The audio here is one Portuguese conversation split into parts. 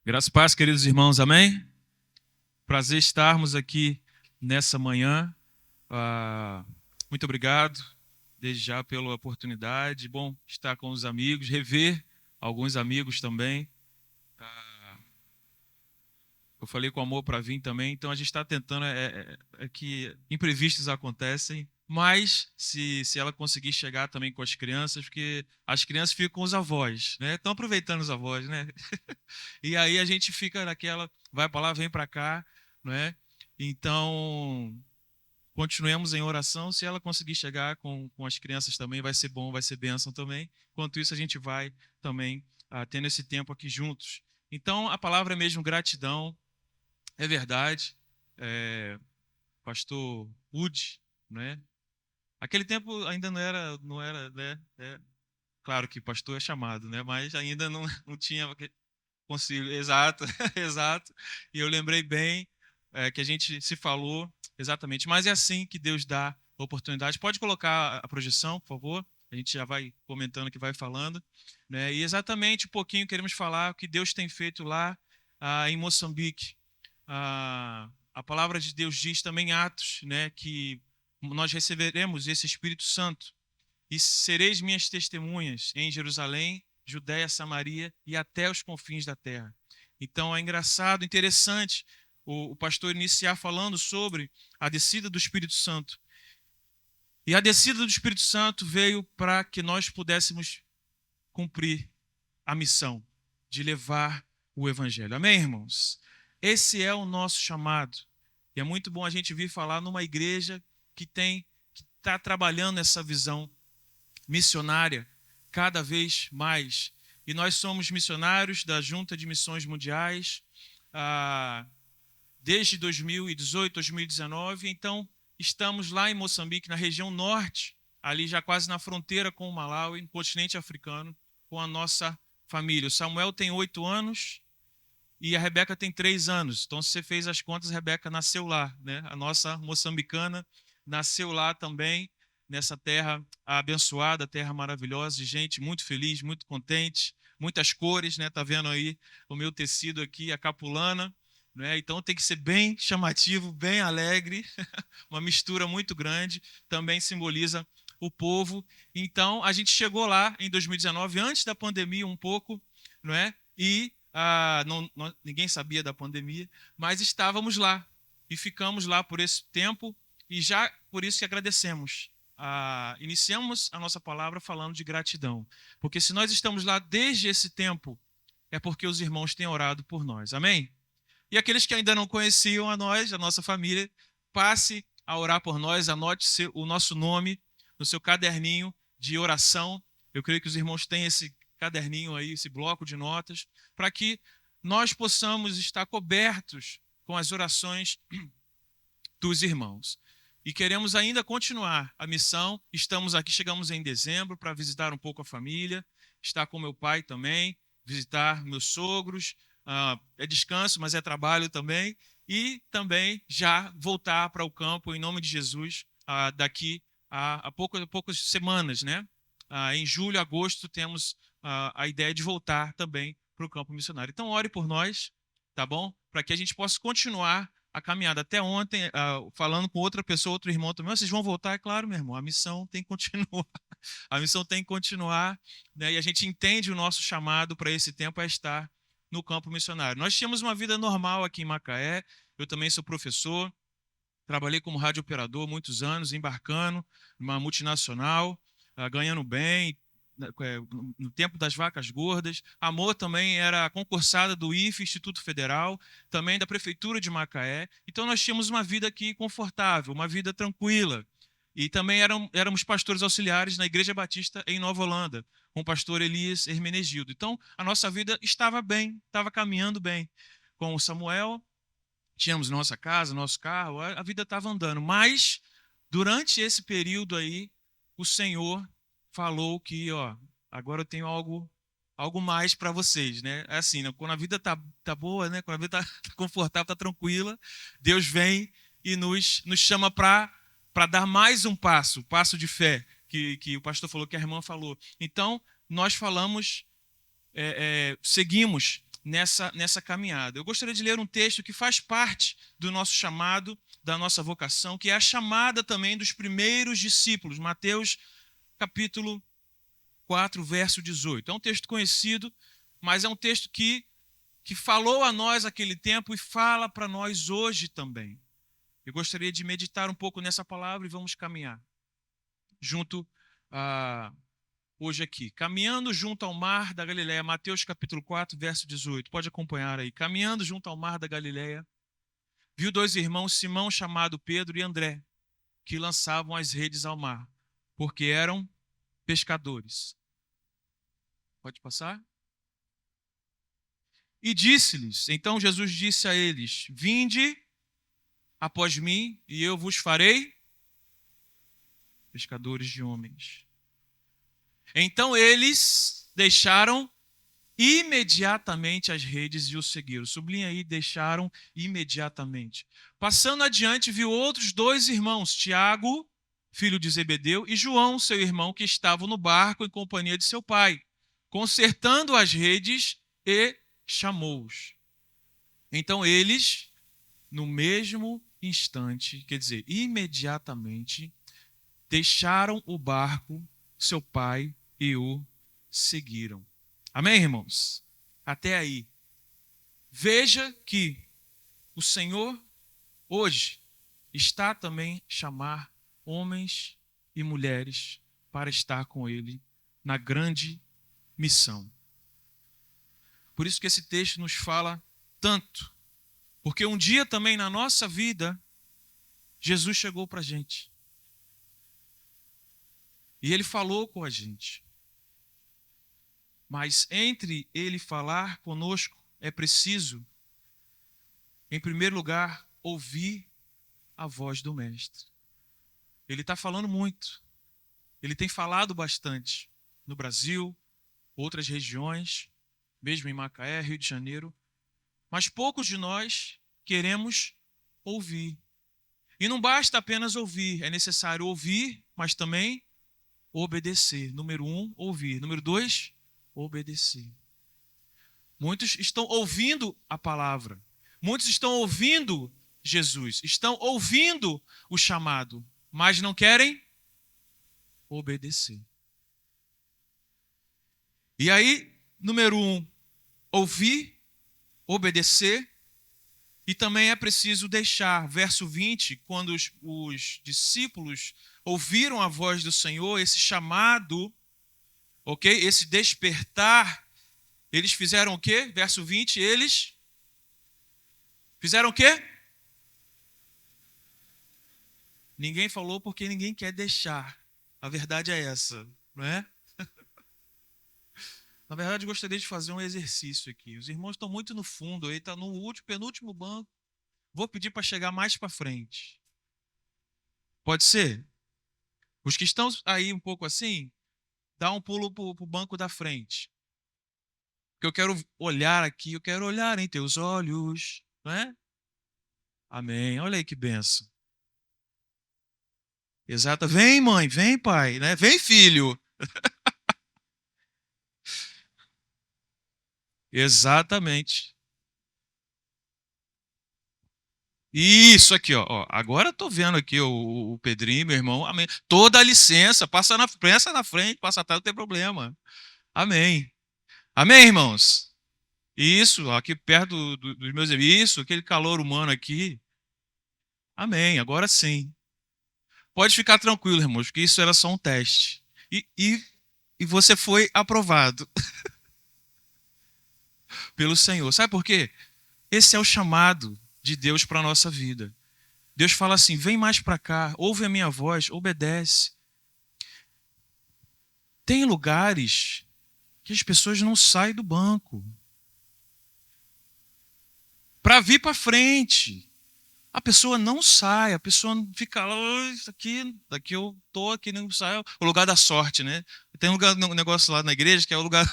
Graças e paz, queridos irmãos, amém? Prazer estarmos aqui nessa manhã. Ah, muito obrigado, desde já, pela oportunidade. Bom estar com os amigos, rever alguns amigos também. Ah, eu falei com o amor para vir também, então a gente está tentando, é que imprevistos acontecem, mas se ela conseguir chegar também com as crianças, porque as crianças ficam com os avós, né? Estão aproveitando os avós, né? E aí a gente fica naquela, vai para lá, vem para cá, não é? Então, continuemos em oração. Se ela conseguir chegar com as crianças também, vai ser bom, vai ser bênção também. Enquanto isso, a gente vai também tendo esse tempo aqui juntos. Então, a palavra é mesmo gratidão, é verdade. É, pastor Wood, né? Aquele tempo ainda não era, né? Claro que pastor é chamado, né? Mas ainda não tinha consigo, exato, exato. E eu lembrei bem que a gente se falou exatamente. Mas é assim que Deus dá a oportunidade. Pode colocar a projeção, por favor? A gente já vai comentando que vai falando, né? E exatamente um pouquinho queremos falar o que Deus tem feito lá em Moçambique. A palavra de Deus diz também em Atos, né, que nós receberemos esse Espírito Santo e sereis minhas testemunhas em Jerusalém, Judéia, Samaria e até os confins da terra. Então é engraçado, interessante o pastor iniciar falando sobre a descida do Espírito Santo. E a descida do Espírito Santo veio para que nós pudéssemos cumprir a missão de levar o Evangelho. Amém, irmãos? Esse é o nosso chamado. E é muito bom a gente vir falar numa igreja que está trabalhando essa visão missionária cada vez mais. E nós somos missionários da Junta de Missões Mundiais desde 2018, 2019. Então, estamos lá em Moçambique, na região norte, ali já quase na fronteira com o Malawi, no continente africano, com a nossa família. O Samuel tem 8 anos e a Rebeca tem 3 anos. Então, se você fez as contas, a Rebeca nasceu lá, né? A nossa moçambicana nasceu lá também, nessa terra abençoada, terra maravilhosa, de gente muito feliz, muito contente, muitas cores, né? Tá vendo aí o meu tecido aqui, a capulana, né? Então tem que ser bem chamativo, bem alegre, uma mistura muito grande, também simboliza o povo. Então a gente chegou lá em 2019, antes da pandemia um pouco, não é? E ninguém sabia da pandemia, mas estávamos lá e ficamos lá por esse tempo e já por isso que agradecemos. Iniciamos a nossa palavra falando de gratidão, porque se nós estamos lá desde esse tempo, é porque os irmãos têm orado por nós, amém? E aqueles que ainda não conheciam a nós, a nossa família, passe a orar por nós, anote o nosso nome no seu caderninho de oração. Eu creio que os irmãos têm esse caderninho aí, esse bloco de notas, para que nós possamos estar cobertos com as orações dos irmãos. E queremos ainda continuar a missão. Estamos aqui, chegamos em dezembro para visitar um pouco a família, estar com meu pai também, visitar meus sogros. É descanso, mas é trabalho também. E também já voltar para o campo, em nome de Jesus, daqui a poucas semanas, né? Em julho, agosto, temos a ideia de voltar também para o campo missionário. Então, ore por nós, tá bom? Para que a gente possa continuar a caminhada. Até ontem, falando com outra pessoa, outro irmão também, vocês vão voltar? É claro, meu irmão, a missão tem que continuar. A missão tem que continuar, né? E a gente entende o nosso chamado para esse tempo é estar no campo missionário. Nós tínhamos uma vida normal aqui em Macaé, eu também sou professor, trabalhei como rádio operador muitos anos, embarcando numa multinacional, ganhando bem, no tempo das vacas gordas. A Amor também era concursada do IFE, Instituto Federal, também da Prefeitura de Macaé. Então nós tínhamos uma vida aqui confortável, uma vida tranquila. E também éramos pastores auxiliares na Igreja Batista em Nova Holanda, com o pastor Elias Hermenegildo. Então a nossa vida estava bem, estava caminhando bem. Com o Samuel, tínhamos nossa casa, nosso carro, a vida estava andando. Mas, durante esse período aí, o Senhor falou que, ó, agora eu tenho algo mais para vocês, né? É assim, né? Quando a vida tá boa, né? Quando a vida tá confortável, tá tranquila, Deus vem e nos chama para dar mais um passo de fé, que o pastor falou, que a irmã falou. Então, nós falamos, seguimos nessa caminhada. Eu gostaria de ler um texto que faz parte do nosso chamado, da nossa vocação, que é a chamada também dos primeiros discípulos. Mateus capítulo 4, verso 18. É um texto conhecido, mas é um texto que falou a nós naquele tempo e fala para nós hoje também. Eu gostaria de meditar um pouco nessa palavra e vamos caminhar junto hoje aqui. Caminhando junto ao mar da Galileia, Mateus capítulo 4, verso 18. Pode acompanhar aí. Caminhando junto ao mar da Galileia, viu dois irmãos, Simão, chamado Pedro, e André, que lançavam as redes ao mar, porque eram pescadores. Pode passar? E disse-lhes, então Jesus disse a eles, vinde após mim, e eu vos farei pescadores de homens. Então eles deixaram imediatamente as redes e o seguiram. Sublinha aí, deixaram imediatamente. Passando adiante, viu outros dois irmãos, Tiago, filho de Zebedeu, e João, seu irmão, que estavam no barco em companhia de seu pai, consertando as redes, e chamou-os. Então eles, no mesmo instante, quer dizer, imediatamente, deixaram o barco, seu pai, e o seguiram. Amém, irmãos? Até aí. Veja que o Senhor hoje está também a chamar homens e mulheres para estar com Ele na grande missão. Por isso que esse texto nos fala tanto. Porque um dia também na nossa vida, Jesus chegou para a gente. E Ele falou com a gente. Mas entre Ele falar conosco, é preciso, em primeiro lugar, ouvir a voz do Mestre. Ele está falando muito. Ele tem falado bastante no Brasil, outras regiões, mesmo em Macaé, Rio de Janeiro. Mas poucos de nós queremos ouvir. E não basta apenas ouvir, é necessário ouvir, mas também obedecer. Número 1, ouvir. Número 2, obedecer. Muitos estão ouvindo a palavra. Muitos estão ouvindo Jesus. Estão ouvindo o chamado, mas não querem obedecer. E aí, número 1, ouvir, obedecer. E também é preciso deixar. Verso 20, quando os discípulos ouviram a voz do Senhor, esse chamado, ok? Esse despertar, eles fizeram o quê? Verso 20, eles fizeram o quê? Ninguém falou porque ninguém quer deixar. A verdade é essa, não é? Na verdade, eu gostaria de fazer um exercício aqui. Os irmãos estão muito no fundo, aí está no penúltimo banco. Vou pedir para chegar mais para frente. Pode ser? Os que estão aí um pouco assim, dá um pulo para o banco da frente. Porque eu quero olhar aqui, eu quero olhar em teus olhos, não é? Amém. Olha aí que benção. Exato. Vem, mãe, vem, pai, né? Vem, filho. Exatamente. Isso aqui, ó. Agora eu tô vendo aqui o Pedrinho, meu irmão. Amém. Toda a licença, passa na frente, passa atrás, não tem problema. Amém. Amém, irmãos? Isso, aqui perto dos meus amigos. Isso, aquele calor humano aqui. Amém. Agora sim. Pode ficar tranquilo, irmãos, que isso era só um teste. E você foi aprovado pelo Senhor. Sabe por quê? Esse é o chamado de Deus para a nossa vida. Deus fala assim, vem mais para cá, ouve a minha voz, obedece. Tem lugares que as pessoas não saem do banco para vir para frente. A pessoa não sai, a pessoa fica lá, daqui eu tô, aqui não sai, o lugar da sorte, né? Tem um negócio lá na igreja que é o lugar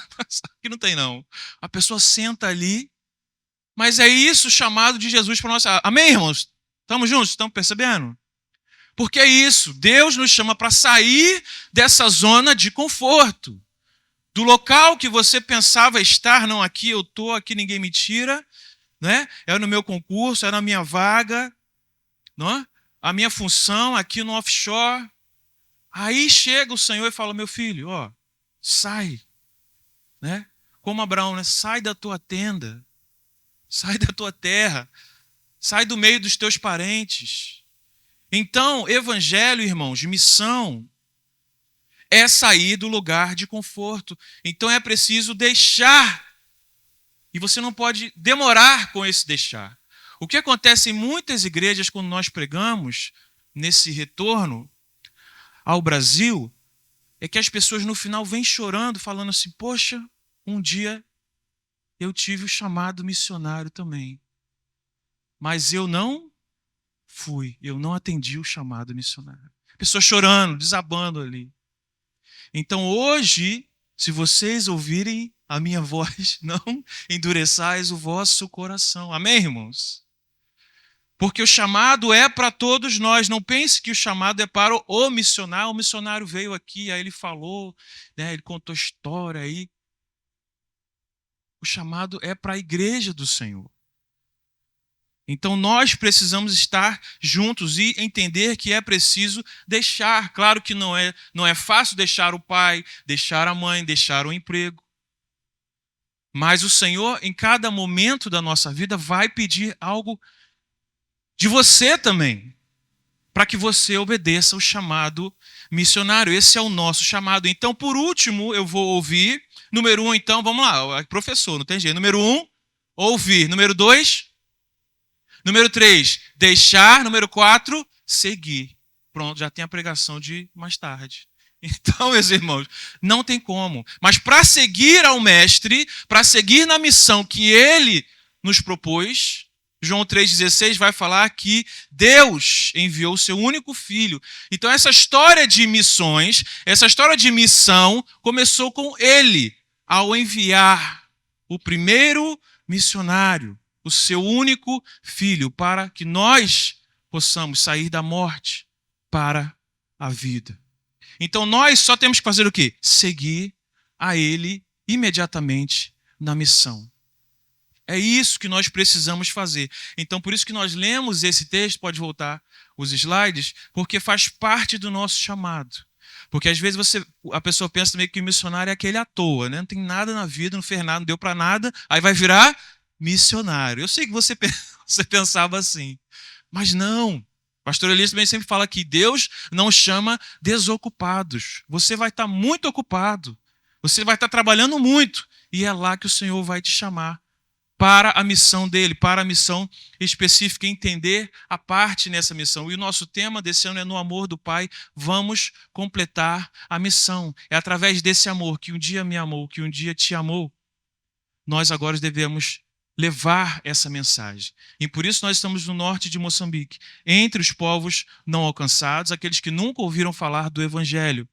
que não tem não. A pessoa senta ali, mas é isso o chamado de Jesus para nós. Amém, irmãos? Estamos juntos? Estamos percebendo? Porque é isso, Deus nos chama para sair dessa zona de conforto. do local que você pensava estar, não, aqui eu estou, aqui ninguém me tira, né? É no meu concurso, é na minha vaga, não é? A minha função aqui no offshore. Aí chega o Senhor e fala, meu filho, ó, sai, né? Como Abraão, né? Sai da tua tenda, sai da tua terra, sai do meio dos teus parentes. Então, evangelho, irmãos, missão, é sair do lugar de conforto. Então é preciso deixar. E você não pode demorar com esse deixar. O que acontece em muitas igrejas quando nós pregamos nesse retorno ao Brasil é que as pessoas no final vêm chorando, falando assim, poxa, um dia eu tive o chamado missionário também. Mas eu não fui, eu não atendi o chamado missionário. Pessoas chorando, desabando ali. Então hoje, se vocês ouvirem a minha voz, não endureçais o vosso coração. Amém, irmãos? Porque o chamado é para todos nós. Não pense que o chamado é para o missionário. O missionário veio aqui, aí ele falou, né, ele contou história aí. O chamado é para a igreja do Senhor. Então nós precisamos estar juntos e entender que é preciso deixar. Claro que não é fácil deixar o pai, deixar a mãe, deixar o emprego. Mas o Senhor, em cada momento da nossa vida, vai pedir algo de você também, para que você obedeça o chamado missionário. Esse é o nosso chamado. Então, por último, eu vou ouvir. Número 1, então, vamos lá, professor, não tem jeito. Número 1, ouvir. Número 2, número 3, deixar. Número 4, seguir. Pronto, já tem a pregação de mais tarde. Então, meus irmãos, não tem como. Mas para seguir ao Mestre, para seguir na missão que Ele nos propôs, João 3,16 vai falar que Deus enviou o seu único Filho. Então, essa história de missões, essa história de missão, começou com Ele, ao enviar o primeiro missionário, o seu único Filho, para que nós possamos sair da morte para a vida. Então nós só temos que fazer o quê? Seguir a Ele imediatamente na missão. É isso que nós precisamos fazer. Então por isso que nós lemos esse texto, pode voltar os slides, porque faz parte do nosso chamado. Porque às vezes a pessoa pensa também que o missionário é aquele à toa, né? Não tem nada na vida, não fez nada, não deu para nada, aí vai virar missionário. Eu sei que você pensava assim, mas não. Pastor Elias também sempre fala que Deus não chama desocupados. Você vai estar muito ocupado. Você vai estar trabalhando muito. E é lá que o Senhor vai te chamar para a missão dele, para a missão específica, entender a parte nessa missão. E o nosso tema desse ano é no amor do Pai, vamos completar a missão. É através desse amor que um dia me amou, que um dia te amou, nós agora devemos levar essa mensagem. E por isso nós estamos no norte de Moçambique, entre os povos não alcançados, aqueles que nunca ouviram falar do Evangelho.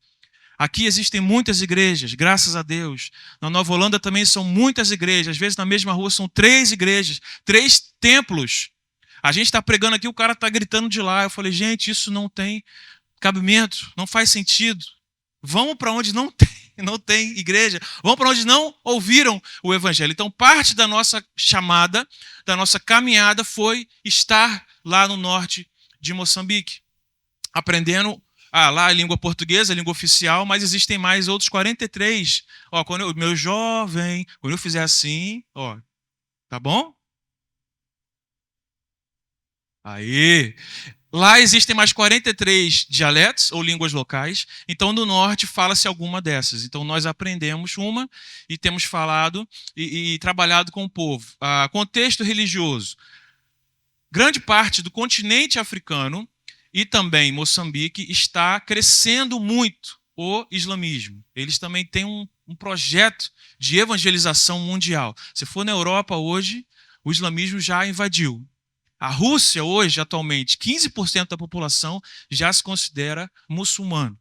Aqui existem muitas igrejas, graças a Deus. Na Nova Holanda também são muitas igrejas. Às vezes na mesma rua são 3 igrejas, 3 templos. A gente está pregando aqui, o cara está gritando de lá. Eu falei, gente, isso não tem cabimento, não faz sentido. Vamos para onde não tem igreja. Vamos para onde não ouviram o Evangelho. Então, parte da nossa chamada, da nossa caminhada, foi estar lá no norte de Moçambique, aprendendo lá a língua portuguesa, a língua oficial, mas existem mais outros 43. Quando meu jovem, quando eu fizer assim, tá bom? Aí. Lá existem mais 43 dialetos ou línguas locais. Então, no norte, fala-se alguma dessas. Então, nós aprendemos uma e temos falado e trabalhado com o povo. Contexto religioso. Grande parte do continente africano e também Moçambique está crescendo muito o islamismo. Eles também têm um projeto de evangelização mundial. Se for na Europa hoje, o islamismo já invadiu. A Rússia hoje, atualmente, 15% da população já se considera muçulmano.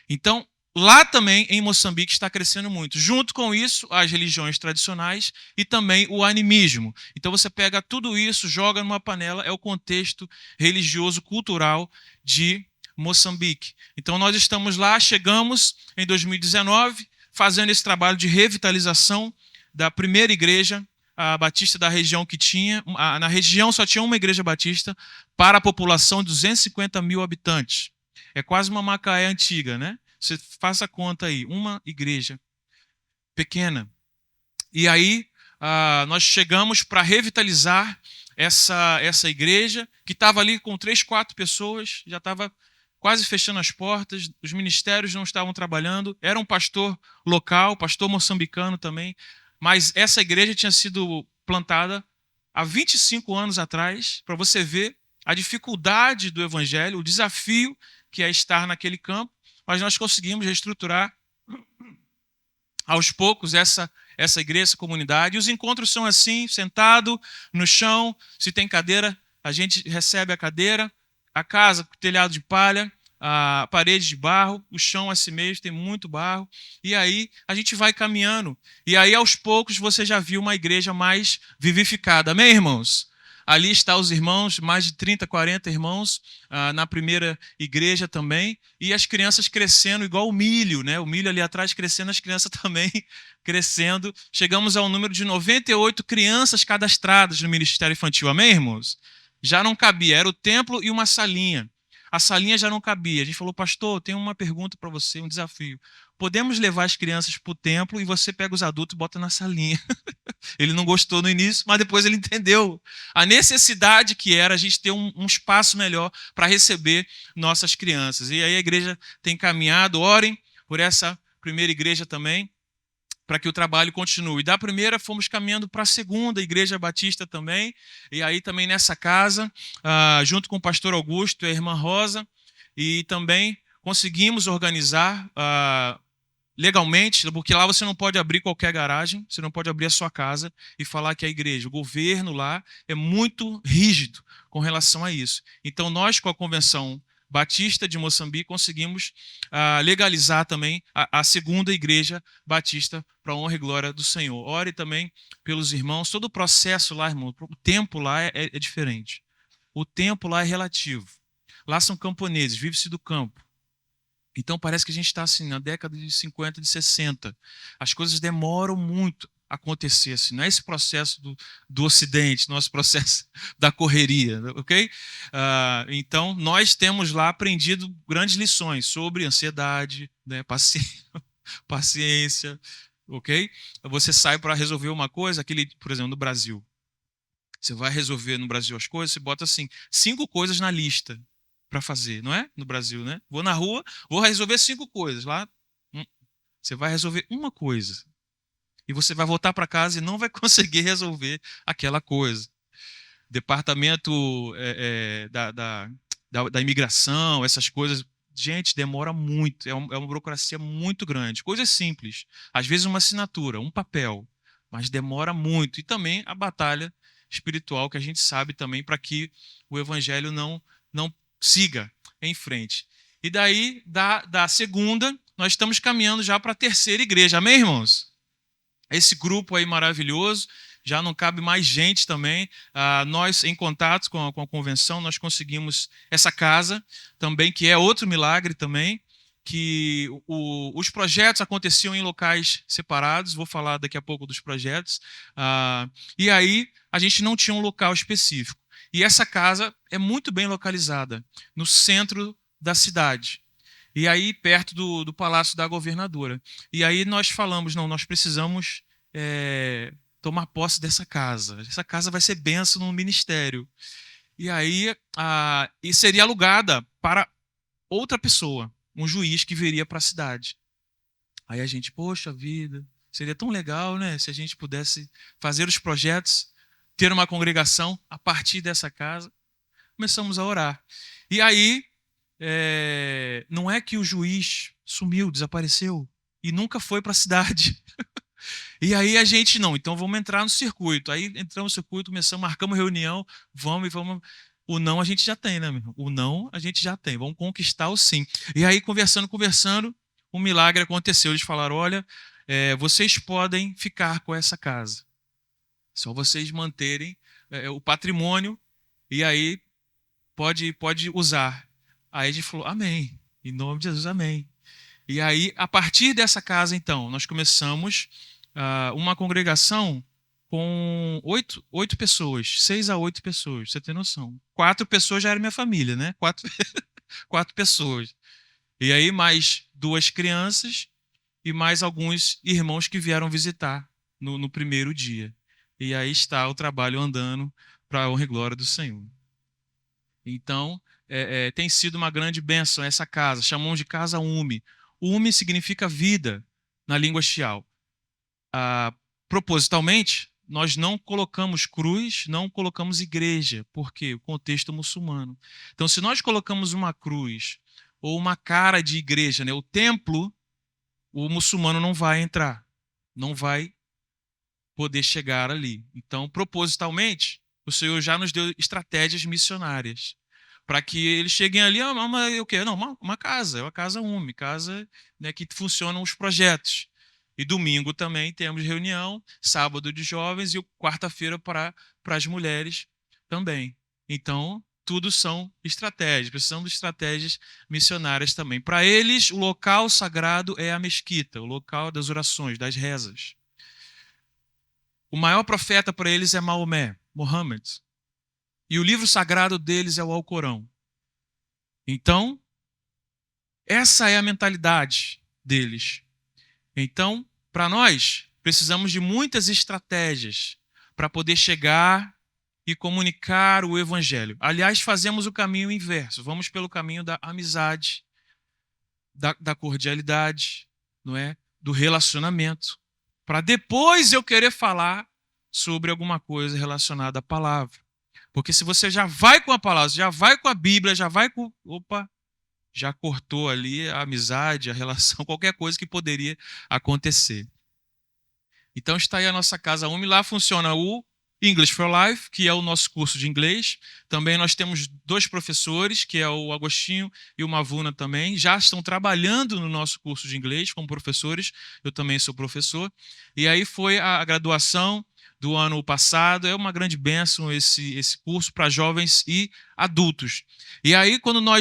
Então, lá também, em Moçambique, está crescendo muito. Junto com isso, as religiões tradicionais e também o animismo. Então, você pega tudo isso, joga numa panela, é o contexto religioso, cultural de Moçambique. Então, nós estamos lá, chegamos em 2019, fazendo esse trabalho de revitalização da primeira igreja batista da região que tinha. Na região só tinha uma igreja batista para a população de 250 mil habitantes. É quase uma Macaé antiga, né? Você faça a conta aí, uma igreja pequena. E aí nós chegamos para revitalizar essa igreja, que estava ali com 3, 4 pessoas, já estava quase fechando as portas, os ministérios não estavam trabalhando, era um pastor local, pastor moçambicano também, mas essa igreja tinha sido plantada há 25 anos atrás, para você ver a dificuldade do evangelho, o desafio que é estar naquele campo, mas nós conseguimos reestruturar aos poucos essa igreja, essa comunidade. E os encontros são assim, sentado no chão, se tem cadeira, a gente recebe a cadeira, a casa, telhado de palha, a parede de barro, o chão assim mesmo, tem muito barro, e aí a gente vai caminhando, e aí aos poucos você já viu uma igreja mais vivificada, amém, irmãos? Ali estão os irmãos, mais de 30, 40 irmãos na primeira igreja também, e as crianças crescendo igual o milho, né? O milho ali atrás crescendo, as crianças também crescendo. Chegamos ao número de 98 crianças cadastradas no Ministério Infantil, amém, irmãos? Já não cabia, era o templo e uma salinha. A salinha já não cabia. A gente falou, pastor, tenho uma pergunta para você, um desafio. Podemos levar as crianças para o templo e você pega os adultos e bota na salinha. Ele não gostou no início, mas depois ele entendeu a necessidade que era a gente ter um espaço melhor para receber nossas crianças. E aí a igreja tem caminhado, orem por essa primeira igreja também, para que o trabalho continue. Da primeira fomos caminhando para a segunda igreja batista também, e aí também nessa casa, junto com o pastor Augusto e a irmã Rosa, e também conseguimos organizar legalmente, porque lá você não pode abrir qualquer garagem, você não pode abrir a sua casa e falar que é a igreja. O governo lá é muito rígido com relação a isso. Então nós, com a Convenção Batista de Moçambique, conseguimos legalizar também a segunda igreja batista para a honra e glória do Senhor. Ore também pelos irmãos. Todo o processo lá, irmão, o tempo lá é diferente. O tempo lá é relativo. Lá são camponeses, vive-se do campo. Então parece que a gente está assim, na década de 50, de 60. As coisas demoram muito a acontecer. Assim. Não é esse processo do Ocidente, nosso processo da correria, ok? Então nós temos lá aprendido grandes lições sobre ansiedade, né, paciência, ok? Você sai para resolver uma coisa, por exemplo, no Brasil. Você vai resolver no Brasil as coisas, você bota assim, 5 coisas na lista para fazer, não é? No Brasil, né? Vou na rua, vou resolver 5 coisas. Lá, você vai resolver uma coisa. E você vai voltar para casa e não vai conseguir resolver aquela coisa. Departamento da imigração, essas coisas, gente, demora muito. É uma burocracia muito grande. Coisas simples. Às vezes uma assinatura, um papel. Mas demora muito. E também a batalha espiritual que a gente sabe também para que o evangelho não siga em frente. E daí, da segunda, nós estamos caminhando já para a terceira igreja. Amém, irmãos? Esse grupo aí maravilhoso, já não cabe mais gente também. Nós, em contato com a convenção, nós conseguimos essa casa também, que é outro milagre também, que os projetos aconteciam em locais separados, vou falar daqui a pouco dos projetos, e aí a gente não tinha um local específico. E essa casa é muito bem localizada, no centro da cidade. E aí, perto do Palácio da Governadora. E aí nós falamos, não, nós precisamos tomar posse dessa casa. Essa casa vai ser bênção no ministério. E aí, e seria alugada para outra pessoa, um juiz que viria para a cidade. Aí a gente, poxa vida, seria tão legal, né, se a gente pudesse fazer os projetos, ter uma congregação a partir dessa casa. Começamos a orar. E aí, não é que o juiz sumiu, desapareceu e nunca foi para a cidade. E aí a gente, não, então vamos entrar no circuito. Aí entramos no circuito, começamos, marcamos reunião, vamos. O não a gente já tem, né, meu irmão? O não a gente já tem, vamos conquistar o sim. E aí, conversando, um milagre aconteceu. Eles falaram, olha, vocês podem ficar com essa casa. Só vocês manterem o patrimônio e aí pode usar. Aí a gente falou, amém. Em nome de Jesus, amém. E aí, a partir dessa casa, então, nós começamos uma congregação com oito pessoas, 6 a 8 pessoas, você tem noção. 4 pessoas já era minha família, né? Quatro pessoas. E aí, mais 2 crianças e mais alguns irmãos que vieram visitar no primeiro dia. E aí está o trabalho andando para a honra e glória do Senhor. Então, tem sido uma grande bênção essa casa. Chamamos de casa UME. UME significa vida na língua Xiao. Propositalmente, nós não colocamos cruz, não colocamos igreja, porque o contexto muçulmano. Então, se nós colocamos uma cruz ou uma cara de igreja, né, o templo, o muçulmano não vai entrar, não vai poder chegar ali. Então, propositalmente, o Senhor já nos deu estratégias missionárias para que eles cheguem ali, o quê? Não, uma casa, é uma casa UME, casa, né, que funcionam os projetos. E domingo também temos reunião, sábado de jovens e quarta-feira para as mulheres também. Então, tudo são estratégias, precisamos de estratégias missionárias também. Para eles, o local sagrado é a mesquita, o local das orações, das rezas. O maior profeta para eles é Maomé, Muhammad. E o livro sagrado deles é o Alcorão. Então, essa é a mentalidade deles. Então, para nós, precisamos de muitas estratégias para poder chegar e comunicar o evangelho. Aliás, fazemos o caminho inverso. Vamos pelo caminho da amizade, da cordialidade, não é? Do relacionamento, para depois eu querer falar sobre alguma coisa relacionada à palavra. Porque se você já vai com a palavra, já vai com a Bíblia, já vai com... Opa, já cortou ali a amizade, a relação, qualquer coisa que poderia acontecer. Então está aí a nossa casa UME, lá funciona o English for Life, que é o nosso curso de inglês. Também nós temos 2 professores, que é o Agostinho e o Mavuna também, já estão trabalhando no nosso curso de inglês como professores, eu também sou professor. E aí foi a graduação do ano passado, é uma grande bênção esse curso para jovens e adultos. E aí,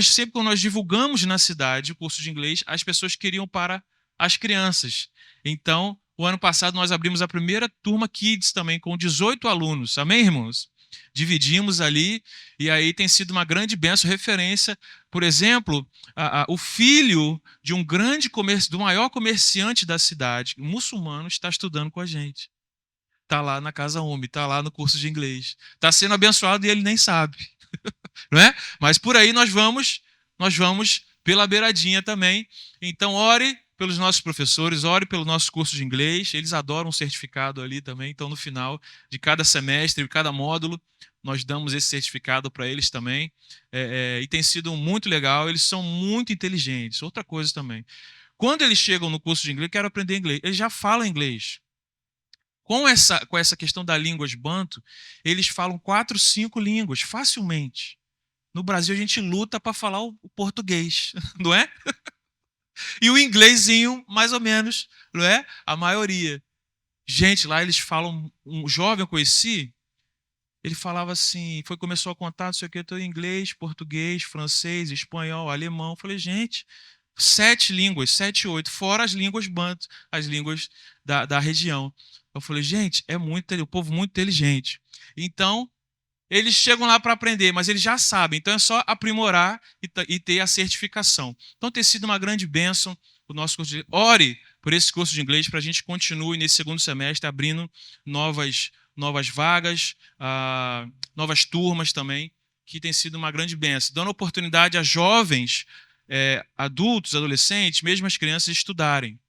sempre quando nós divulgamos na cidade o curso de inglês, as pessoas queriam para as crianças. Então, o ano passado nós abrimos a primeira turma Kids também, com 18 alunos. Amém, irmãos? Dividimos ali, e aí tem sido uma grande bênção, referência. Por exemplo, o filho de um grande do maior comerciante da cidade, um muçulmano, está estudando com a gente. Está lá na Casa UME, está lá no curso de inglês. Está sendo abençoado e ele nem sabe. Não é? Mas por aí nós vamos pela beiradinha também. Então, ore pelos nossos professores, ore pelo nosso curso de inglês. Eles adoram um certificado ali também. Então, no final de cada semestre, de cada módulo, nós damos esse certificado para eles também. E tem sido muito legal. Eles são muito inteligentes. Outra coisa também. Quando eles chegam no curso de inglês, quero aprender inglês. Eles já falam inglês. Com essa questão da línguas banto, eles falam 4, 5 línguas facilmente. No Brasil, a gente luta para falar o português, não é? E o inglesinho, mais ou menos, não é? A maioria. Gente, lá eles falam... Um jovem eu conheci, ele falava assim, começou a contar, não sei o que, eu estou em inglês, português, francês, espanhol, alemão. Eu falei, gente, 7 línguas, 7, 8, fora as línguas banto, as línguas da região. Eu falei, gente, o povo muito inteligente. Então, eles chegam lá para aprender, mas eles já sabem. Então, é só aprimorar e ter a certificação. Então, tem sido uma grande bênção o nosso curso de... Ore por esse curso de inglês para a gente continue nesse segundo semestre abrindo novas vagas, novas turmas também, que tem sido uma grande bênção. Dando oportunidade a jovens, adultos, adolescentes, mesmo as crianças estudarem.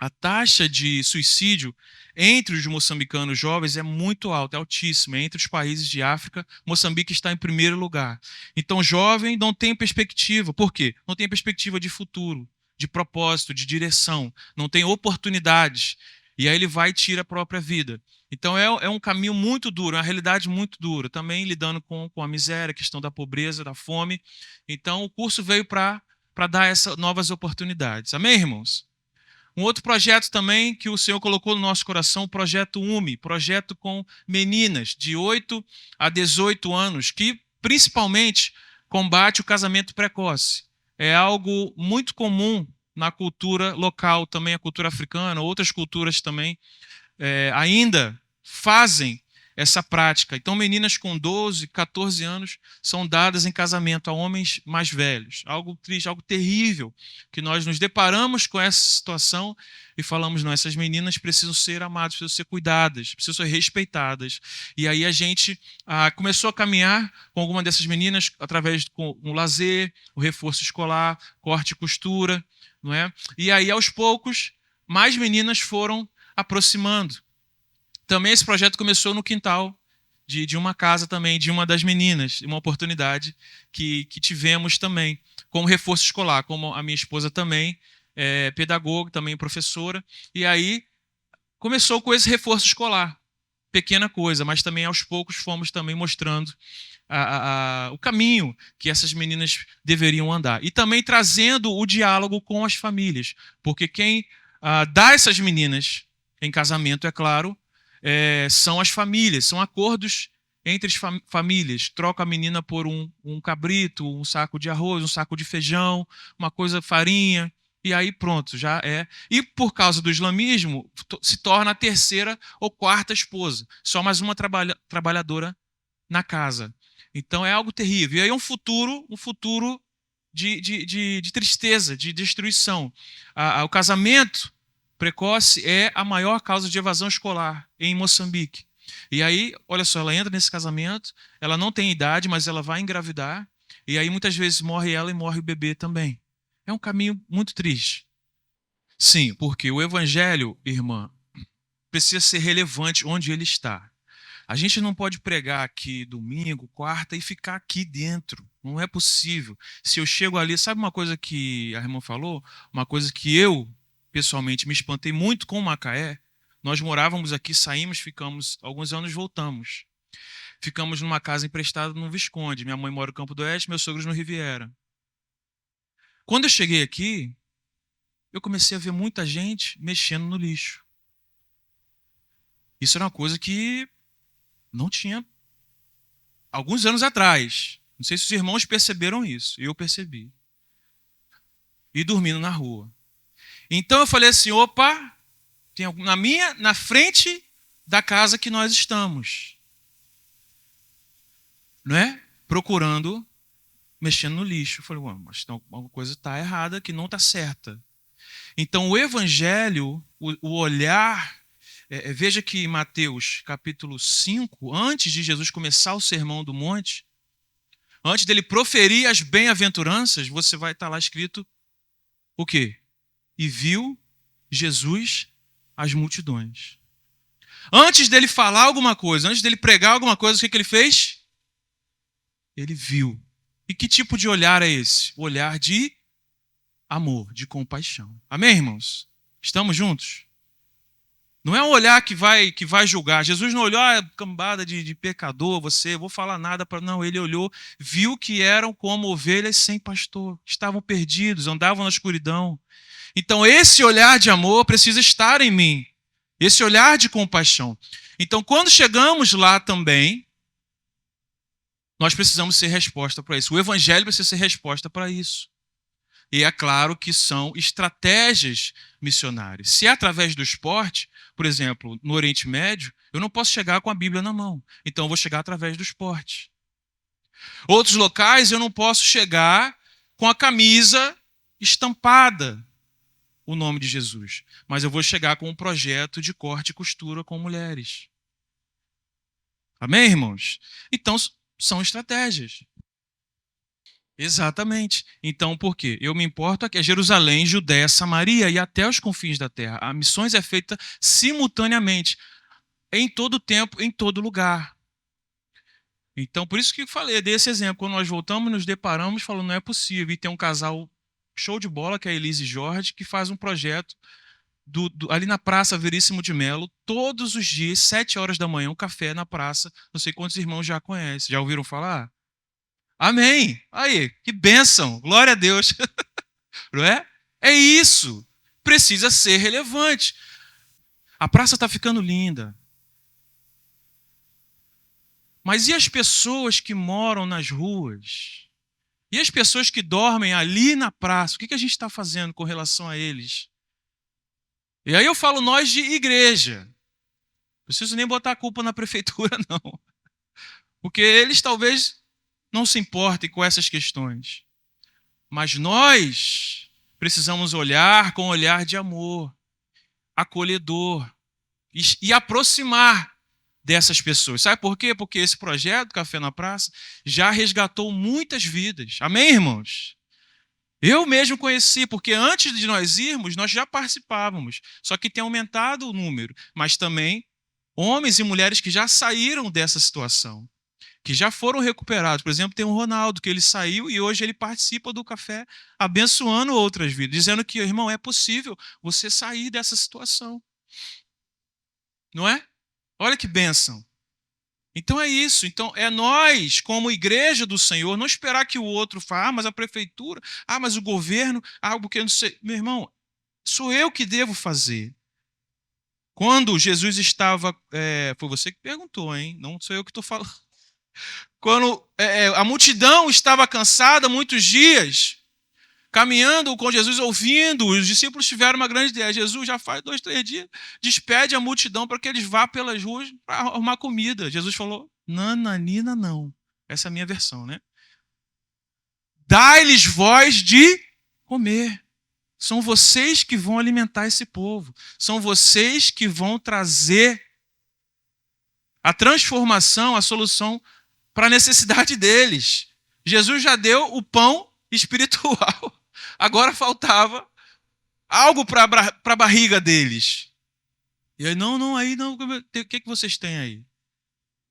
A taxa de suicídio entre os moçambicanos jovens é muito alta, é altíssima. Entre os países de África, Moçambique está em primeiro lugar. Então, jovem não tem perspectiva. Por quê? Não tem perspectiva de futuro, de propósito, de direção. Não tem oportunidades. E aí ele vai e tira a própria vida. Então, é um caminho muito duro, é uma realidade muito dura. Também lidando com a miséria, a questão da pobreza, da fome. Então, o curso veio para dar essas novas oportunidades. Amém, irmãos? Um outro projeto também que o Senhor colocou no nosso coração, o projeto UME, projeto com meninas de 8 a 18 anos, que principalmente combate o casamento precoce. É algo muito comum na cultura local também, a cultura africana, outras culturas também ainda fazem essa prática. Então, meninas com 12, 14 anos são dadas em casamento a homens mais velhos. Algo triste, algo terrível, que nós nos deparamos com essa situação e falamos, não, essas meninas precisam ser amadas, precisam ser cuidadas, precisam ser respeitadas. E aí a gente começou a caminhar com alguma dessas meninas através do lazer, o reforço escolar, corte e costura, não é? E aí, aos poucos, mais meninas foram aproximando. Também esse projeto começou no quintal de uma casa também, de uma das meninas, uma oportunidade que tivemos também, como reforço escolar, como a minha esposa também é pedagoga, também professora, e aí começou com esse reforço escolar, pequena coisa, mas também aos poucos fomos também mostrando o caminho que essas meninas deveriam andar. E também trazendo o diálogo com as famílias, porque quem dá essas meninas em casamento, é claro, são as famílias, são acordos entre as famílias. Troca a menina por um cabrito, um saco de arroz, um saco de feijão, uma coisa farinha, e aí pronto, já é. E por causa do islamismo, se torna a terceira ou quarta esposa, só mais uma trabalhadora na casa. Então é algo terrível. E aí um futuro de tristeza, de destruição. O casamento precoce é a maior causa de evasão escolar em Moçambique. E aí, olha só, ela entra nesse casamento, ela não tem idade, mas ela vai engravidar, e aí muitas vezes morre ela e morre o bebê também. É um caminho muito triste. Sim, porque o evangelho, irmã, precisa ser relevante onde ele está. A gente não pode pregar aqui domingo, quarta e ficar aqui dentro. Não é possível. Se eu chego ali, sabe uma coisa que a irmã falou? Uma coisa que eu, pessoalmente, me espantei muito com Macaé. Nós morávamos aqui, saímos, ficamos alguns anos, voltamos. Ficamos numa casa emprestada no Visconde. Minha mãe mora no Campo do Oeste, meus sogros no Riviera. Quando eu cheguei aqui, eu comecei a ver muita gente mexendo no lixo. Isso era uma coisa que não tinha alguns anos atrás. Não sei se os irmãos perceberam isso. Eu percebi. E dormindo na rua. Então eu falei assim, opa, tem algum na frente da casa que nós estamos. Não é? Procurando, mexendo no lixo. Eu falei, mas alguma coisa está errada, que não está certa. Então o evangelho, o olhar, veja que em Mateus capítulo 5, antes de Jesus começar o sermão do monte, antes dele proferir as bem-aventuranças, você vai estar lá escrito o quê? E viu Jesus as multidões. Antes dele falar alguma coisa, antes dele pregar alguma coisa, o que ele fez? Ele viu. E que tipo de olhar é esse? O olhar de amor, de compaixão. Amém, irmãos? Estamos juntos? Não é um olhar que vai julgar. Jesus não olhou a cambada de pecador, vou falar nada para. Não, ele olhou, viu que eram como ovelhas sem pastor. Estavam perdidos, andavam na escuridão. Então, esse olhar de amor precisa estar em mim. Esse olhar de compaixão. Então, quando chegamos lá também, nós precisamos ser resposta para isso. O evangelho precisa ser resposta para isso. E é claro que são estratégias missionárias. Se é através do esporte, por exemplo, no Oriente Médio, eu não posso chegar com a Bíblia na mão. Então eu vou chegar através do esporte. Outros locais eu não posso chegar com a camisa estampada o nome de Jesus. Mas eu vou chegar com um projeto de corte e costura com mulheres. Amém, irmãos? Então são estratégias. Exatamente. Então, por quê? Eu me importo aqui, é Jerusalém, Judéia, Samaria e até os confins da terra. A missões é feita simultaneamente, em todo tempo, em todo lugar. Então, por isso que eu falei, dei esse exemplo. Quando nós voltamos, nos deparamos, falando, não é possível. E tem um casal show de bola, que é a Elise e Jorge, que faz um projeto ali na Praça Veríssimo de Melo, todos os dias, 7 horas da manhã, um café na praça. Não sei quantos irmãos já conhecem. Já ouviram falar? Amém. Aí, que bênção. Glória a Deus. Não é? É isso. Precisa ser relevante. A praça está ficando linda. Mas e as pessoas que moram nas ruas? E as pessoas que dormem ali na praça, o que a gente está fazendo com relação a eles? E aí eu falo nós de igreja. Não preciso nem botar a culpa na prefeitura, não. Porque eles talvez não se importem com essas questões. Mas nós precisamos olhar com um olhar de amor, acolhedor e aproximar dessas pessoas. Sabe por quê? Porque esse projeto Café na Praça já resgatou muitas vidas. Amém, irmãos? Eu mesmo conheci, porque antes de nós irmos, nós já participávamos. Só que tem aumentado o número. Mas também homens e mulheres que já saíram dessa situação, que já foram recuperados. Por exemplo, tem o Ronaldo, que ele saiu e hoje ele participa do café, abençoando outras vidas, dizendo que, irmão, é possível você sair dessa situação. Não é? Olha que bênção. Então é isso. Então é nós, como igreja do Senhor, não esperar que o outro fale, mas a prefeitura, mas o governo, algo que eu não sei. Meu irmão, sou eu que devo fazer. Quando Jesus estava... foi você que perguntou, hein? Não sou eu que estou falando. Quando a multidão estava cansada, muitos dias, caminhando com Jesus, ouvindo, os discípulos tiveram uma grande ideia. Jesus já faz 2, 3 dias, despede a multidão para que eles vá pelas ruas para arrumar comida. Jesus falou, nananina não. Essa é a minha versão, né? Dai-lhes voz de comer. São vocês que vão alimentar esse povo. São vocês que vão trazer a transformação, a solução para a necessidade deles. Jesus já deu o pão espiritual. Agora faltava algo para a barriga deles. E aí, o que vocês têm aí?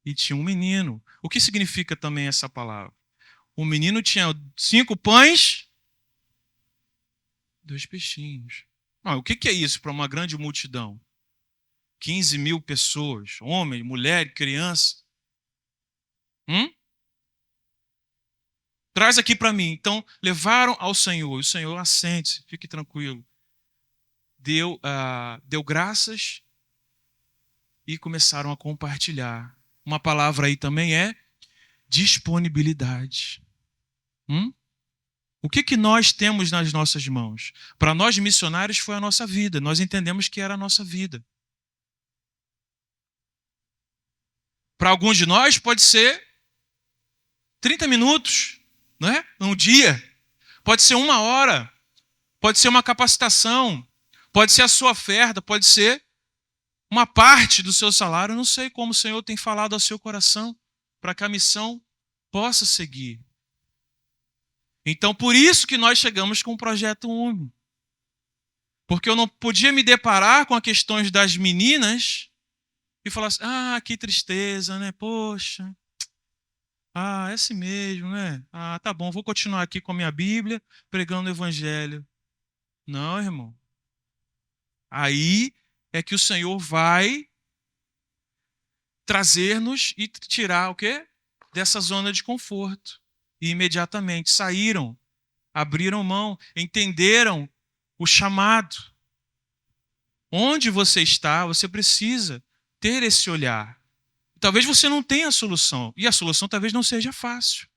E tinha um menino. O que significa também essa palavra? O menino tinha 5 pães, 2 peixinhos. O que é isso para uma grande multidão? 15 mil pessoas, homem, mulher, criança. Traz aqui para mim. Então, levaram ao Senhor. O Senhor, assente-se, fique tranquilo. Deu graças e começaram a compartilhar. Uma palavra aí também é disponibilidade. O que nós temos nas nossas mãos? Para nós missionários foi a nossa vida. Nós entendemos que era a nossa vida. Para alguns de nós pode ser 30 minutos, não é? Um dia. Pode ser 1 hora. Pode ser uma capacitação. Pode ser a sua oferta. Pode ser uma parte do seu salário. Eu não sei como o Senhor tem falado ao seu coração para que a missão possa seguir. Então, por isso que nós chegamos com o Projeto UME. Porque eu não podia me deparar com as questões das meninas e falar assim, que tristeza, né? Poxa, é assim mesmo, né? Tá bom, vou continuar aqui com a minha Bíblia, pregando o Evangelho. Não, irmão. Aí é que o Senhor vai trazer-nos e tirar o quê? Dessa zona de conforto. E imediatamente saíram, abriram mão, entenderam o chamado. Onde você está, você precisa ter esse olhar. Talvez você não tenha a solução, e a solução talvez não seja fácil.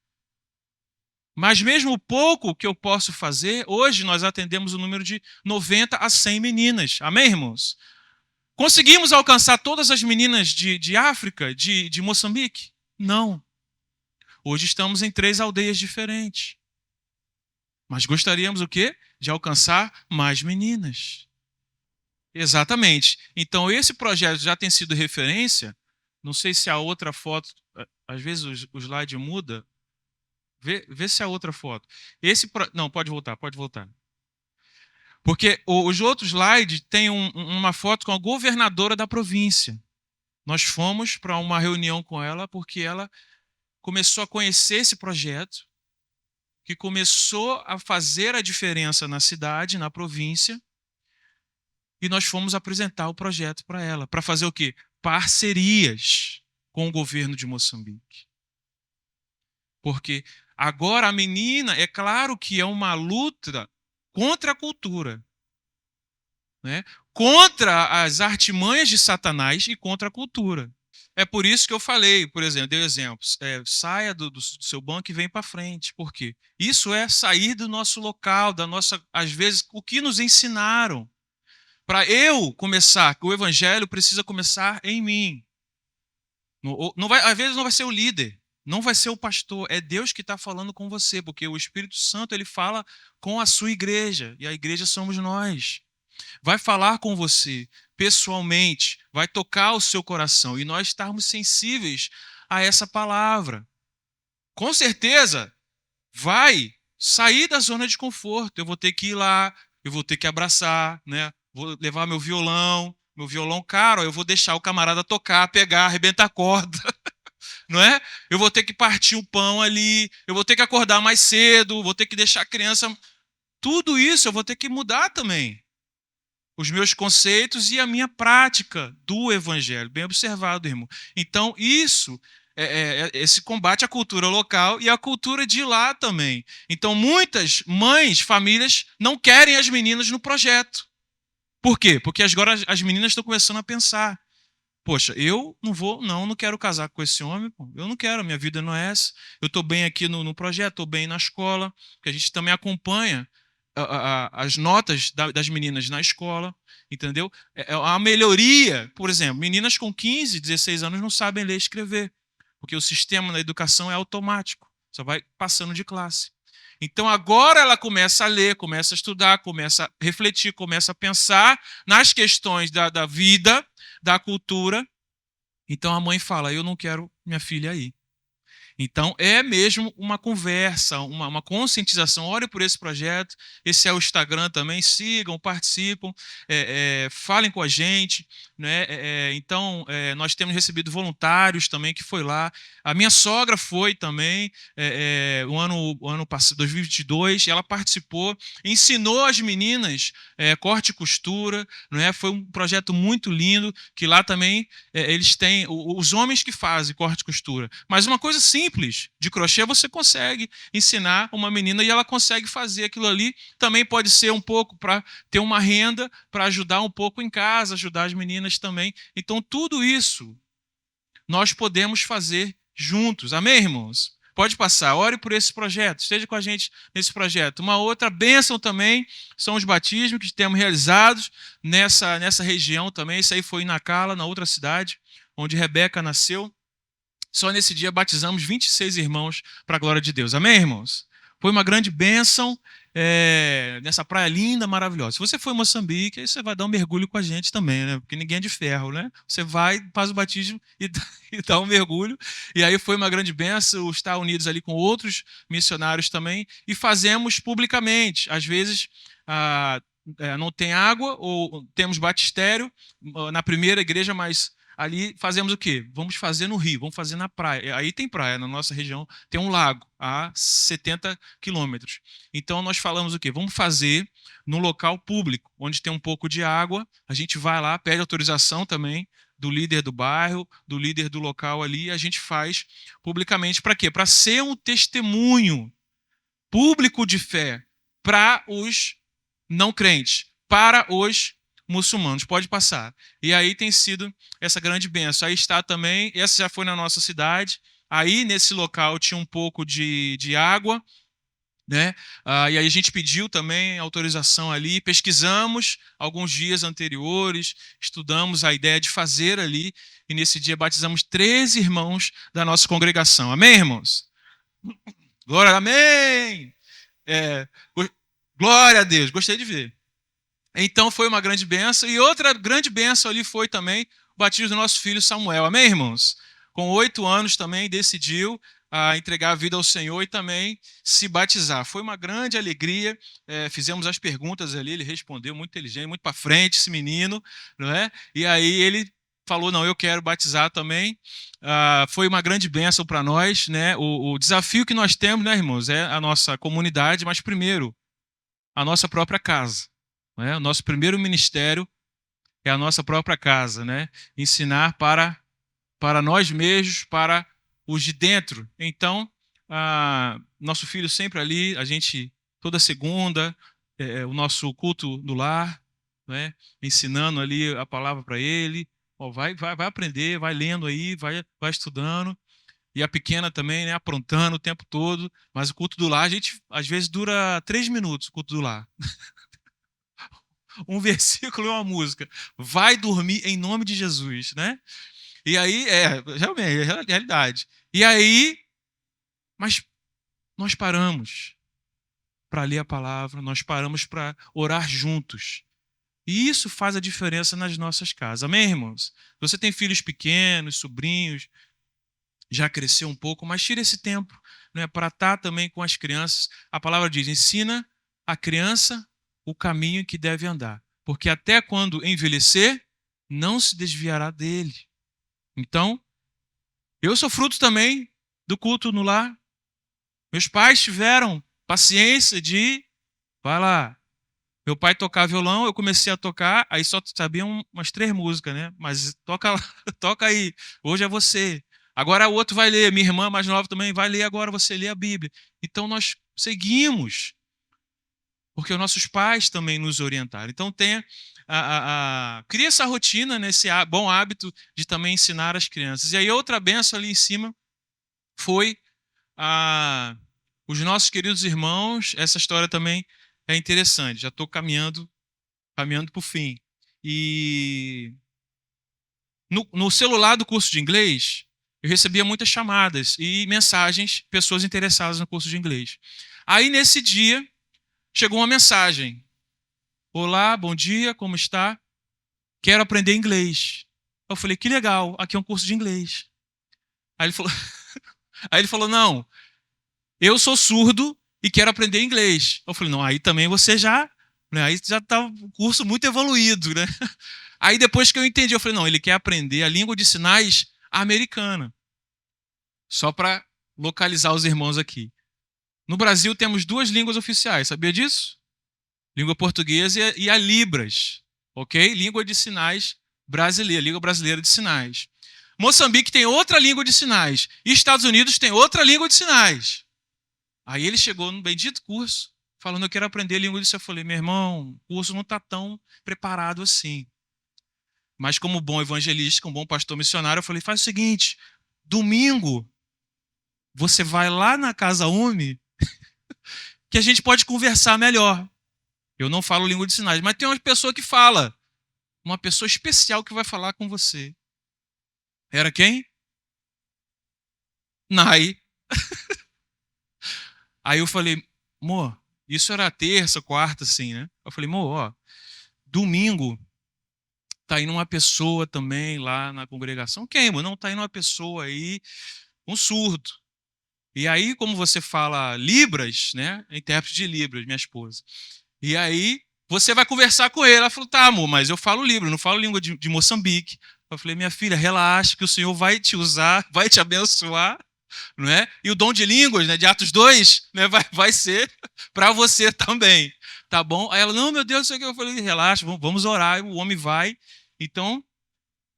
Mas mesmo o pouco que eu posso fazer, hoje nós atendemos o número de 90 a 100 meninas. Amém, irmãos? Conseguimos alcançar todas as meninas de África, de Moçambique? Não. Hoje estamos em 3 aldeias diferentes. Mas gostaríamos o quê? De alcançar mais meninas. Exatamente. Então, esse projeto já tem sido referência. Não sei se a outra foto... Às vezes o slide muda. Vê se a outra foto. Não, pode voltar. Porque os outros slides têm uma foto com a governadora da província. Nós fomos para uma reunião com ela porque ela começou a conhecer esse projeto, que começou a fazer a diferença na cidade, na província, e nós fomos apresentar o projeto para ela, para fazer o quê? Parcerias com o governo de Moçambique. Porque agora a menina, é claro que é uma luta contra a cultura, né? Contra as artimanhas de Satanás e contra a cultura. É por isso que eu falei, por exemplo, dei exemplos. Saia do seu banco e vem para frente. Por quê? Isso é sair do nosso local, da nossa, às vezes, o que nos ensinaram. Para eu começar, que o evangelho precisa começar em mim. Não vai, às vezes não vai ser o líder, não vai ser o pastor, é Deus que está falando com você, porque o Espírito Santo ele fala com a sua igreja, e a igreja somos nós. Vai falar com você pessoalmente, vai tocar o seu coração, e nós estarmos sensíveis a essa palavra. Com certeza, vai sair da zona de conforto. Eu vou ter que ir lá, eu vou ter que abraçar, né? Vou levar meu violão caro, eu vou deixar o camarada tocar, pegar, arrebentar a corda, não é? Eu vou ter que partir o pão ali, eu vou ter que acordar mais cedo, vou ter que deixar a criança. Tudo isso eu vou ter que mudar também. Os meus conceitos e a minha prática do evangelho. Bem observado, irmão. Então, isso esse combate à cultura local e à cultura de lá também. Então, muitas mães, famílias, não querem as meninas no projeto. Por quê? Porque agora as meninas estão começando a pensar. Poxa, eu não quero casar com esse homem, pô. Eu não quero, a minha vida não é essa. Eu estou bem aqui no projeto, estou bem na escola, porque a gente também acompanha as notas das meninas na escola, entendeu? É a melhoria, por exemplo, meninas com 15, 16 anos não sabem ler e escrever, porque o sistema da educação é automático, só vai passando de classe. Então agora ela começa a ler, começa a estudar, começa a refletir, começa a pensar nas questões da vida, da cultura. Então a mãe fala: eu não quero minha filha aí. Então, é mesmo uma conversa, uma conscientização. Ore por esse projeto. Esse é o Instagram também. Sigam, participam, falem com a gente. Né? Então, nós temos recebido voluntários também que foi lá. A minha sogra foi também, o ano passado, 2022, ela participou, ensinou as meninas corte e costura. Né? Foi um projeto muito lindo, que lá também eles têm os homens que fazem corte e costura. Mas uma coisa simples, de crochê, você consegue ensinar uma menina e ela consegue fazer aquilo ali. Também pode ser um pouco para ter uma renda, para ajudar um pouco em casa, ajudar as meninas também. Então, tudo isso nós podemos fazer juntos. Amém, irmãos? Pode passar, ore por esse projeto, esteja com a gente nesse projeto. Uma outra bênção também são os batismos que temos realizados nessa região também. Isso aí foi em Nacala, na outra cidade, onde Rebeca nasceu. Só nesse dia batizamos 26 irmãos para a glória de Deus. Amém, irmãos? Foi uma grande bênção nessa praia linda, maravilhosa. Se você for em Moçambique, aí você vai dar um mergulho com a gente também, né? Porque ninguém é de ferro, né? Você vai, faz o batismo e dá um mergulho. E aí foi uma grande bênção estar unidos ali com outros missionários também. E fazemos publicamente. Às vezes não tem água ou temos batistério na primeira igreja, mas ali fazemos o quê? Vamos fazer no rio, vamos fazer na praia. Aí tem praia, na nossa região tem um lago a 70 quilômetros. Então nós falamos o quê? Vamos fazer no local público, onde tem um pouco de água. A gente vai lá, pede autorização também do líder do bairro, do líder do local ali, e a gente faz publicamente. Para quê? Para ser um testemunho público de fé para os não crentes, para os muçulmanos. Pode passar. E aí tem sido essa grande bênção. Aí está também, essa já foi na nossa cidade. Aí nesse local tinha um pouco de água, né? E aí a gente pediu também autorização ali, pesquisamos alguns dias anteriores, estudamos a ideia de fazer ali, e nesse dia batizamos 13 irmãos da nossa congregação. Amém, irmãos? Glória, amém! Glória a Deus, gostei de ver. Então foi uma grande bênção. E outra grande bênção ali foi também o batismo do nosso filho Samuel. Amém, irmãos? Com 8 anos também decidiu entregar a vida ao Senhor e também se batizar. Foi uma grande alegria. Fizemos as perguntas ali, ele respondeu muito inteligente, muito para frente, esse menino, não é? E aí ele falou: não, eu quero batizar também. Foi uma grande bênção para nós, né? O desafio que nós temos, né, irmãos, é a nossa comunidade, mas primeiro a nossa própria casa. O nosso primeiro ministério é a nossa própria casa, né? Ensinar para nós mesmos, para os de dentro. Então, nosso filho sempre ali, a gente, toda segunda, o nosso culto no lar, né? Ensinando ali a palavra para ele, Ó, vai aprender, vai lendo aí, vai estudando. E a pequena também, né, aprontando o tempo todo. Mas o culto do lar, a gente, às vezes, dura 3 minutos, o culto do lar. Um versículo e uma música. Vai dormir em nome de Jesus, né? E aí, realmente, é a realidade. E aí, mas nós paramos para ler a palavra, nós paramos para orar juntos. E isso faz a diferença nas nossas casas. Amém, irmãos? Você tem filhos pequenos, sobrinhos, já cresceu um pouco, mas tira esse tempo, né, para estar também com as crianças. A palavra diz: ensina a criança o caminho que deve andar, porque até quando envelhecer, não se desviará dele. Então, eu sou fruto também do culto no lar. Meus pais tiveram paciência de, vai lá. Meu pai tocava violão, eu comecei a tocar, aí só sabia umas 3 músicas, né? Mas toca lá, toca aí, hoje é você. Agora o outro vai ler, minha irmã mais nova também vai ler, agora você lê a Bíblia. Então nós seguimos, porque os nossos pais também nos orientaram. Então cria essa rotina, né, esse bom hábito de também ensinar as crianças. E aí outra benção ali em cima foi os nossos queridos irmãos. Essa história também é interessante. Já estou caminhando para o fim. E no celular do curso de inglês, eu recebia muitas chamadas e mensagens, pessoas interessadas no curso de inglês. Aí, nesse dia, chegou uma mensagem. Olá, bom dia, como está? Quero aprender inglês. Eu falei, que legal, aqui é um curso de inglês. Aí ele falou, não, eu sou surdo e quero aprender inglês. Eu falei, não, aí também você já, né, aí já está um curso muito evoluído, né? Aí depois que eu entendi, eu falei, não, ele quer aprender a língua de sinais americana. Só para localizar os irmãos aqui. No Brasil temos 2 línguas oficiais, sabia disso? Língua portuguesa e a Libras, ok? Língua de sinais brasileira, língua brasileira de sinais. Moçambique tem outra língua de sinais. E Estados Unidos tem outra língua de sinais. Aí ele chegou no bendito curso, falando, eu quero aprender a língua de sinais. Eu falei, meu irmão, o curso não está tão preparado assim. Mas como bom evangelista, como bom pastor missionário, eu falei, faz o seguinte, domingo, você vai lá na Casa UME, que a gente pode conversar melhor. Eu não falo língua de sinais, mas tem uma pessoa que fala. Uma pessoa especial que vai falar com você. Era quem? Nai. Aí eu falei, amor, isso era terça, quarta, assim, né? Eu falei, amor, ó, domingo tá indo uma pessoa também lá na congregação. Quem, amor? Não, tá indo uma pessoa aí, um surdo. E aí, como você fala Libras, né? Intérprete de Libras, minha esposa. E aí, você vai conversar com ele. Ela falou, tá, amor, mas eu falo Libras, não falo língua de Moçambique. Eu falei, minha filha, relaxa que o Senhor vai te usar, vai te abençoar, não é? E o dom de línguas, né, de Atos 2, né, vai ser para você também, tá bom? Aí ela, não, meu Deus, não sei o que. Eu falei, relaxa, vamos orar, o homem vai. Então,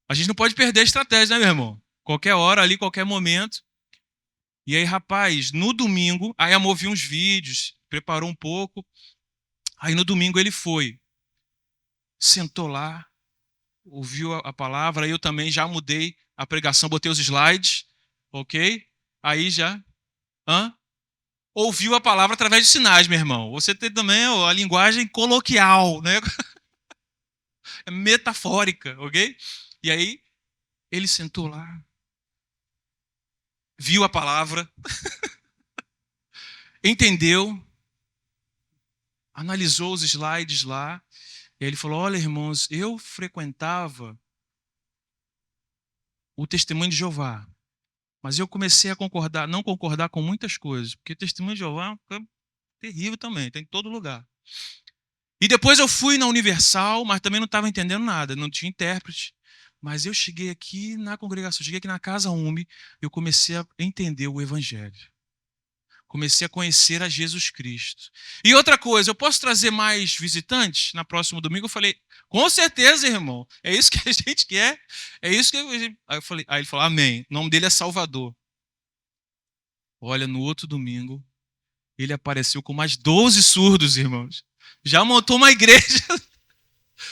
a gente não pode perder a estratégia, né, meu irmão? Qualquer hora ali, qualquer momento. E aí, rapaz, no domingo, aí amor viu uns vídeos, preparou um pouco. Aí no domingo ele foi, sentou lá, ouviu a palavra, aí eu também já mudei a pregação, botei os slides, ok? Aí já, ouviu a palavra através de sinais, meu irmão. Você tem também a linguagem coloquial, né? Metafórica, ok? E aí ele sentou lá, viu a palavra, entendeu, analisou os slides lá, e aí ele falou, olha, irmãos, eu frequentava o testemunho de Jeová, mas eu comecei a não concordar com muitas coisas, porque o testemunho de Jeová é uma coisa terrível também, tem em todo lugar. E depois eu fui na Universal, mas também não estava entendendo nada, não tinha intérprete. Mas eu cheguei aqui na congregação, cheguei aqui na Casa UME, eu comecei a entender o Evangelho. Comecei a conhecer a Jesus Cristo. E outra coisa, eu posso trazer mais visitantes na próximo domingo? Eu falei, com certeza, irmão. É isso que a gente quer. É isso que aí ele falou, amém. O nome dele é Salvador. Olha, no outro domingo, ele apareceu com mais 12 surdos, irmãos. Já montou uma igreja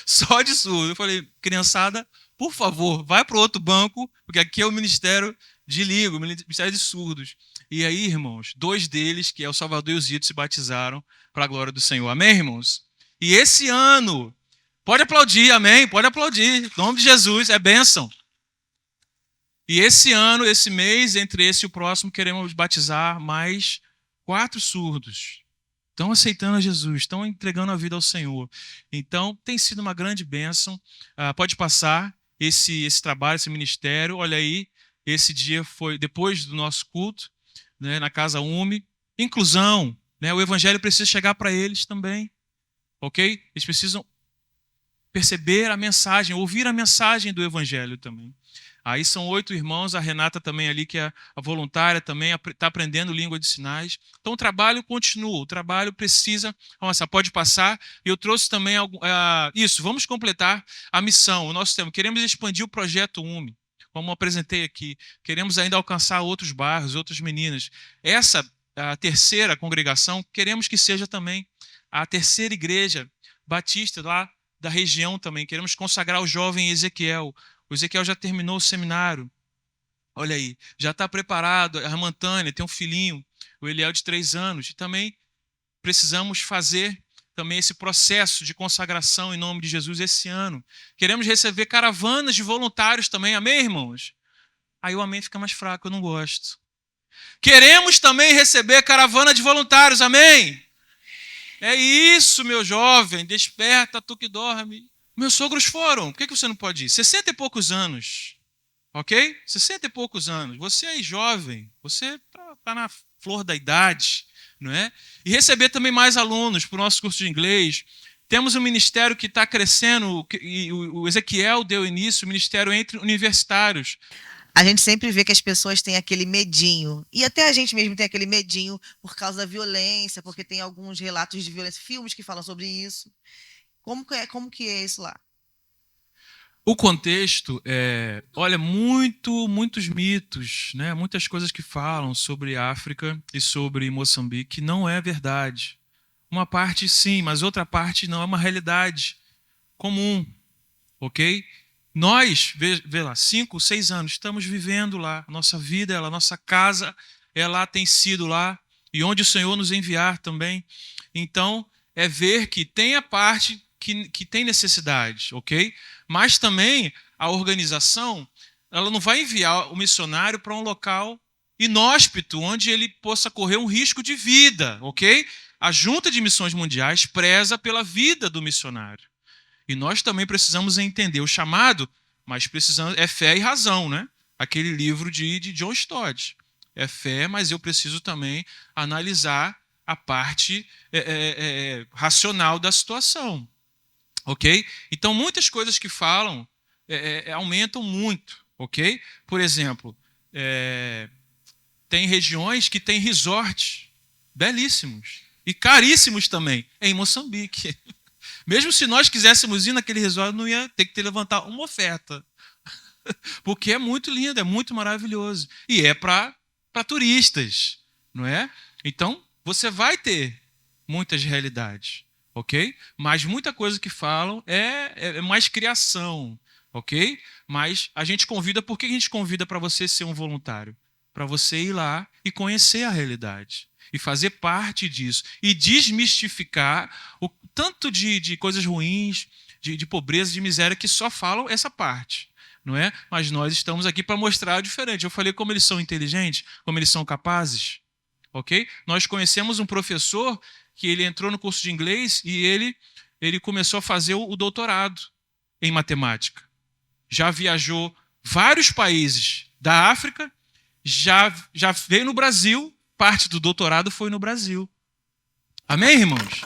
só de surdo. Eu falei, criançada, por favor, vai para o outro banco, porque aqui é o Ministério de Língua, o Ministério de Surdos. E aí, irmãos, 2 deles, que é o Salvador e o Zito, se batizaram para a glória do Senhor. Amém, irmãos? E esse ano, pode aplaudir, amém? Pode aplaudir. Em nome de Jesus, é bênção. E esse ano, esse mês, entre esse e o próximo, queremos batizar mais 4 surdos. Estão aceitando a Jesus, estão entregando a vida ao Senhor. Então, tem sido uma grande bênção. Pode passar esse trabalho, esse ministério. Olha aí, esse dia foi depois do nosso culto, né, na Casa UME. Inclusão, né, o evangelho precisa chegar para eles também. Ok? Eles precisam perceber a mensagem, ouvir a mensagem do evangelho também. Aí são 8 irmãos, a Renata também ali, que é a voluntária, também está aprendendo língua de sinais. Então o trabalho continua, o trabalho precisa avançar. Pode passar. Eu trouxe também isso, vamos completar a missão, o nosso tema. Queremos expandir o projeto UME, como eu apresentei aqui. Queremos ainda alcançar outros bairros, outras meninas. Essa, a terceira congregação, queremos que seja também a terceira igreja batista lá da região também. Queremos consagrar o jovem Ezequiel. O Ezequiel já terminou o seminário. Olha aí, já está preparado. A irmã Tânia tem um filhinho, o Eliel de 3 anos. E também precisamos fazer também esse processo de consagração em nome de Jesus esse ano. Queremos receber caravanas de voluntários também. Amém, irmãos? Aí o amém fica mais fraco, eu não gosto. Queremos também receber caravana de voluntários. Amém? É isso, meu jovem. Desperta, tu que dorme. Meus sogros foram. Por que você não pode ir? 60 e poucos anos. Ok? 60 e poucos anos. Você é jovem. Você está na flor da idade. Não é? E receber também mais alunos para o nosso curso de inglês. Temos um ministério que está crescendo. E o Ezequiel deu início, o ministério entre universitários. A gente sempre vê que as pessoas têm aquele medinho. E até a gente mesmo tem aquele medinho por causa da violência, porque tem alguns relatos de violência, filmes que falam sobre isso. Como que é isso lá? O contexto olha, muitos mitos, né? Muitas coisas que falam sobre África e sobre Moçambique não é verdade. Uma parte sim, mas outra parte não, é uma realidade comum, ok? Nós, vê lá, 5, 6 anos, estamos vivendo lá, nossa vida, a nossa casa, ela tem sido lá, e onde o Senhor nos enviar também. Então, é ver que tem a parte que tem necessidade, ok? Mas também a organização, ela não vai enviar o missionário para um local inóspito, onde ele possa correr um risco de vida, ok? A Junta de Missões Mundiais preza pela vida do missionário. E nós também precisamos entender o chamado, mas precisamos, é fé e razão, né? Aquele livro de John Stott. É fé, mas eu preciso também analisar a parte racional da situação. Ok? Então, muitas coisas que falam aumentam muito. Ok? Por exemplo, tem regiões que têm resorts belíssimos e caríssimos também, em Moçambique. Mesmo se nós quiséssemos ir naquele resort, não ia ter que levantar uma oferta. Porque é muito lindo, é muito maravilhoso. E é para turistas, não é? Então, você vai ter muitas realidades. Ok? Mas muita coisa que falam é mais criação, ok? Mas a gente convida, por que a gente convida para você ser um voluntário? Para você ir lá e conhecer a realidade, e fazer parte disso, e desmistificar o tanto de coisas ruins, de pobreza, de miséria, que só falam essa parte, não é? Mas nós estamos aqui para mostrar o diferente. Eu falei como eles são inteligentes, como eles são capazes, ok? Nós conhecemos um professor que ele entrou no curso de inglês e ele começou a fazer o doutorado em matemática. Já viajou vários países da África, já veio no Brasil, parte do doutorado foi no Brasil. Amém, irmãos?